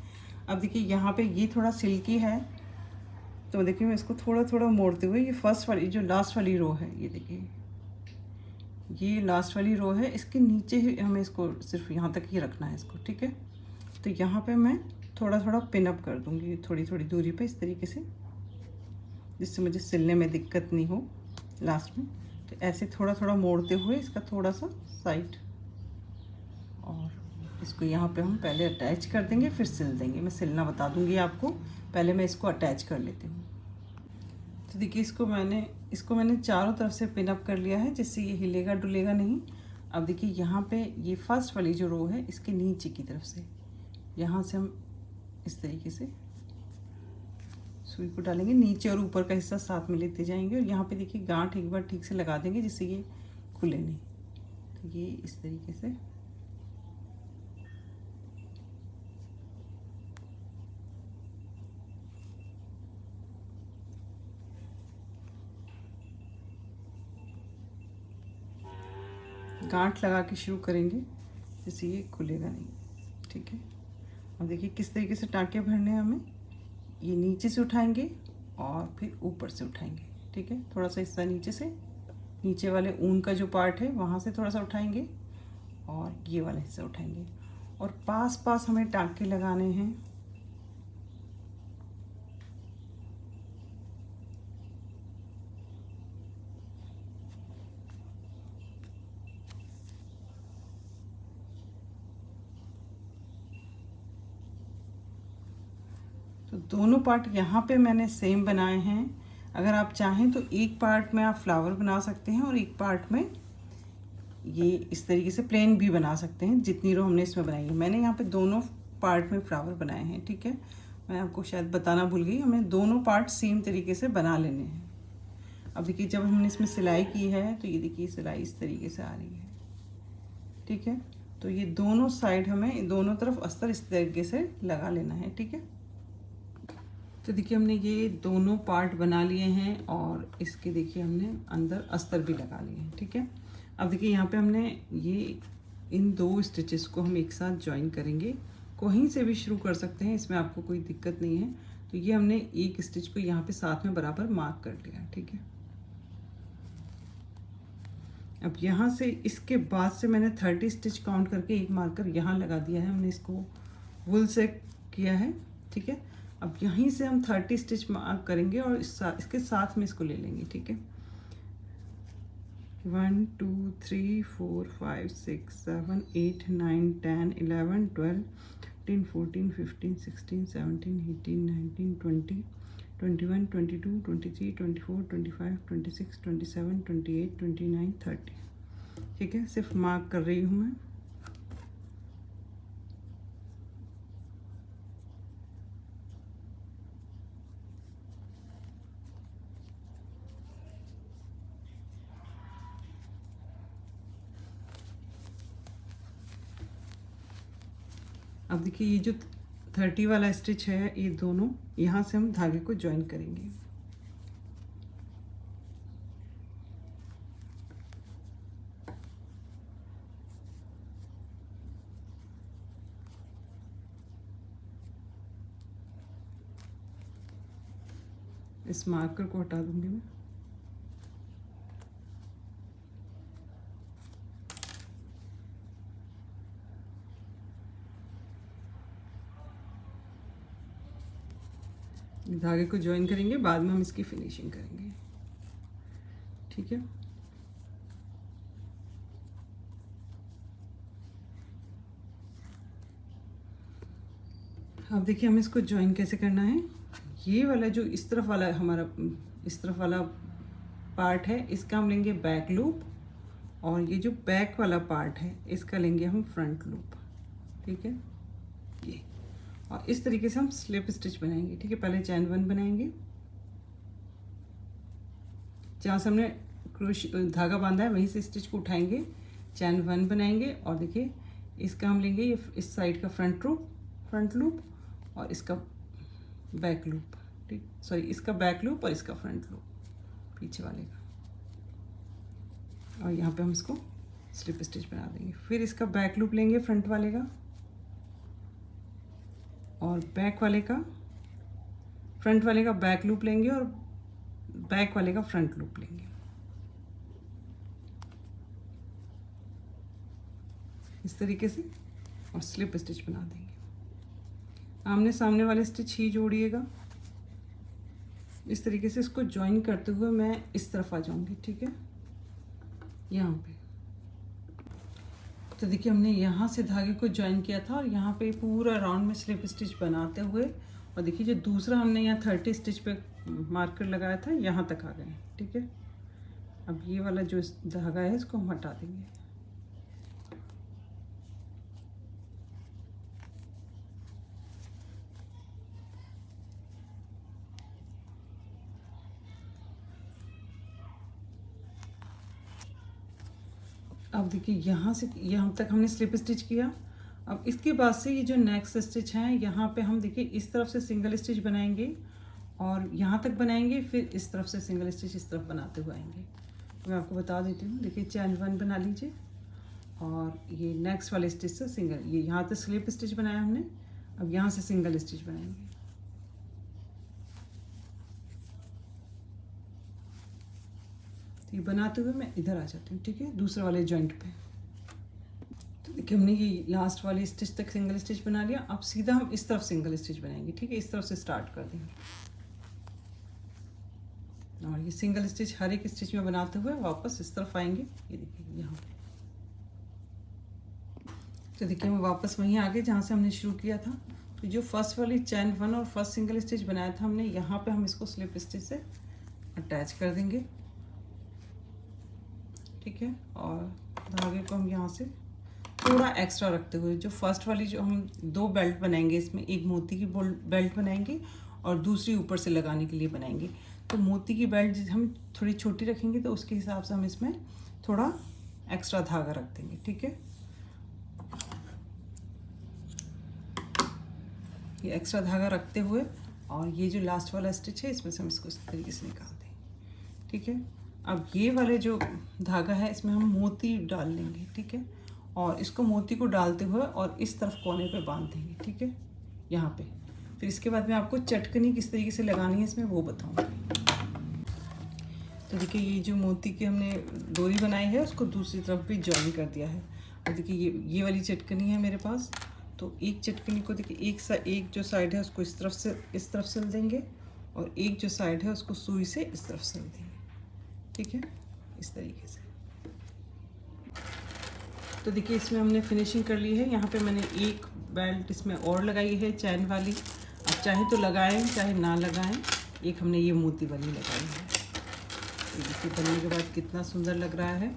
अब देखिए यहाँ पे ये थोड़ा सिल्की है तो देखिए मैं इसको थोड़ा थोड़ा मोड़ते हुए ये फर्स्ट वाली जो लास्ट वाली रो है, ये देखिए ये लास्ट वाली रो है, इसके नीचे ही हमें इसको सिर्फ यहाँ तक ही रखना है इसको। ठीक है, तो यहाँ पे मैं थोड़ा थोड़ा पिन अप कर दूँगी थोड़ी थोड़ी दूरी पे इस तरीके से, जिससे मुझे सिलने में दिक्कत नहीं हो लास्ट में। तो ऐसे थोड़ा थोड़ा मोड़ते हुए इसका थोड़ा सा साइड और इसको यहाँ पे हम पहले अटैच कर देंगे फिर सिल देंगे। मैं सिलना बता दूँगी आपको, पहले मैं इसको अटैच कर लेती हूँ। तो देखिए इसको मैंने चारों तरफ से पिन अप कर लिया है जिससे ये हिलेगा डुलेगा नहीं। अब देखिए यहाँ पे ये फर्स्ट वाली जो रो है इसके नीचे की तरफ से यहाँ से हम इस तरीके से सुई को डालेंगे, नीचे और ऊपर का हिस्सा साथ में लेते जाएंगे और यहाँ पे देखिए गांठ एक बार ठीक से लगा देंगे जिससे ये खुले नहीं। तो ये इस तरीके से गांठ लगा के शुरू करेंगे जिससे ये खुलेगा नहीं। ठीक है, अब देखिए किस तरीके से टाँके भरने हैं हमें। ये नीचे से उठाएंगे और फिर ऊपर से उठाएंगे। ठीक है, थोड़ा सा हिस्सा नीचे से, नीचे वाले ऊन का जो पार्ट है वहाँ से थोड़ा सा उठाएंगे और ये वाला हिस्सा उठाएंगे और पास पास हमें टाँके लगाने हैं। तो दोनों पार्ट यहाँ पे मैंने सेम बनाए हैं। अगर आप चाहें तो एक पार्ट में आप फ्लावर बना सकते हैं और एक पार्ट में ये इस तरीके से प्लेन भी बना सकते हैं, जितनी रो हमने इसमें बनाई है। मैंने यहाँ पे दोनों पार्ट में फ्लावर बनाए हैं। ठीक है, मैं आपको शायद बताना भूल गई, हमें दोनों पार्ट सेम तरीके से बना लेने हैं। अब देखिए जब हमने इसमें सिलाई की है तो ये देखिए सिलाई इस तरीके से आ रही है, ठीक है। तो ये दोनों साइड हमें दोनों तरफ अस्तर इस तरीके से लगा लेना है, ठीक है। तो देखिए हमने ये दोनों पार्ट बना लिए हैं और इसके देखिए हमने अंदर अस्तर भी लगा लिए हैं, ठीक है। अब देखिए यहाँ पे हमने ये इन 2 स्टिचेस को हम एक साथ ज्वाइन करेंगे। कहीं से भी शुरू कर सकते हैं, इसमें आपको कोई दिक्कत नहीं है। तो ये हमने एक स्टिच को यहाँ पे साथ में बराबर मार्क कर लिया, ठीक है। अब यहाँ से इसके बाद से मैंने 30 स्टिच काउंट करके एक मार्कर यहाँ लगा दिया है, हमने इसको वुल से किया है, ठीक है। अब यहीं से हम 30 स्टिच मार्क करेंगे और इसके साथ में इसको ले लेंगे, ठीक है। 1 2 3 4 5 6 7 8 9 10 11 12 13 14 15 16 17 18 19 20 21 22 23 24 25 26 27 28 29 30, ठीक है। सिर्फ मार्क कर रही हूँ मैं। अब देखिए ये जो 30 वाला स्टिच है, ये दोनों यहाँ से हम धागे को ज्वाइन करेंगे। इस मार्कर को हटा दूंगी मैं। धागे को ज्वाइन करेंगे, बाद में हम इसकी फिनिशिंग करेंगे, ठीक है। अब देखिए हमें इसको ज्वाइन कैसे करना है। ये वाला जो इस तरफ वाला हमारा इस तरफ वाला पार्ट है, इसका हम लेंगे बैक लूप, और ये जो बैक वाला पार्ट है इसका लेंगे हम फ्रंट लूप, ठीक है। ये और इस तरीके से हम स्लिप स्टिच बनाएंगे, ठीक है। पहले चैन 1 बनाएंगे, जहाँ से हमने धागा बांधा है वहीं से स्टिच को उठाएंगे, चैन 1 बनाएंगे, और देखिए इसका हम लेंगे ये इस साइड का फ्रंट लूप और इसका बैक लूप, ठीक, सॉरी इसका बैक लूप और इसका फ्रंट लूप पीछे वाले का, और यहाँ पे हम इसको स्लिप स्टिच बना देंगे। फिर इसका बैक लूप लेंगे फ्रंट वाले का, और बैक वाले का फ्रंट वाले का बैक लूप लेंगे, और बैक वाले का फ्रंट लूप लेंगे, इस तरीके से, और स्लिप स्टिच बना देंगे। आमने सामने वाले स्टिच ही जोड़िएगा, इस तरीके से इसको ज्वाइन करते हुए मैं इस तरफ आ जाऊंगी, ठीक है, यहाँ पे। तो देखिए हमने यहाँ से धागे को ज्वाइन किया था और यहाँ पे पूरा राउंड में स्लिप स्टिच बनाते हुए, और देखिए जो दूसरा हमने यहाँ 30 स्टिच पे मार्कर लगाया था यहाँ तक आ गए, ठीक है। अब ये वाला जो धागा है इसको हम हटा देंगे। अब देखिए यहाँ से यहाँ तक हमने स्लिप स्टिच किया। अब इसके बाद से ये जो नेक्स्ट स्टिच है यहाँ पे हम देखिए इस तरफ से सिंगल स्टिच बनाएंगे और यहाँ तक बनाएंगे, फिर इस तरफ से सिंगल स्टिच इस तरफ बनाते हुए आएंगे। तो मैं आपको बता देती हूँ, देखिए चैन 1 बना लीजिए, और ये नेक्स्ट वाले स्टिच से सिंगल, ये यहाँ तक स्लिप स्टिच बनाया हमने, अब यहाँ से सिंगल स्टिच बनाएंगे। ये बनाते हुए मैं इधर आ जाती हूँ, ठीक है, दूसरे वाले जॉइंट पे। तो देखिए हमने ये लास्ट वाली स्टिच तक सिंगल स्टिच बना लिया। अब सीधा हम इस तरफ सिंगल स्टिच बनाएंगे, ठीक है, इस तरफ से स्टार्ट कर देंगे, और ये सिंगल स्टिच हर एक स्टिच में बनाते हुए वापस इस तरफ आएंगे। ये देखिए यहाँ पे, तो देखिए हम वापस वहीं आ गए जहाँ से हमने शुरू किया था। तो जो फर्स्ट वाली चैन 1 और फर्स्ट सिंगल स्टिच बनाया था हमने, यहाँ पे हम इसको स्लिप स्टिच से अटैच कर देंगे, ठीक है, और धागे को हम यहाँ से थोड़ा एक्स्ट्रा रखते हुए, जो फर्स्ट वाली जो हम 2 बेल्ट बनाएंगे, इसमें एक मोती की बेल्ट बनाएंगे और दूसरी ऊपर से लगाने के लिए बनाएंगे। तो मोती की बेल्ट हम थोड़ी छोटी रखेंगे तो उसके हिसाब से हम इसमें थोड़ा एक्स्ट्रा धागा रख देंगे, ठीक है। ये एक्स्ट्रा धागा रखते हुए और ये जो लास्ट वाला स्टिच है इसमें से हम इसको इस तरीके से निकाल देंगे, ठीक है। अब ये वाले जो धागा है इसमें हम मोती डाल लेंगे, ठीक है, और इसको मोती को डालते हुए और इस तरफ कोने पे बांध देंगे, ठीक है, यहाँ पे। फिर इसके बाद में आपको चटकनी किस तरीके से लगानी है इसमें वो बताऊँगी। तो देखिए ये जो मोती की हमने डोरी बनाई है उसको दूसरी तरफ भी जॉइन कर दिया है। और देखिए ये वाली चटकनी है मेरे पास, तो एक चटकनी को देखिए एक जो साइड है उसको इस तरफ सिल देंगे और एक जो साइड है उसको सुई से इस तरफ सिल देंगे, ठीक है, इस तरीके से। तो देखिए इसमें हमने फिनिशिंग कर ली है। यहाँ पे मैंने एक बेल्ट इसमें और लगाई है चैन वाली, आप चाहे तो लगाएं चाहे ना लगाएं। एक हमने ये मोती वाली लगाई है। देखिए बनने के बाद कितना सुंदर लग रहा है।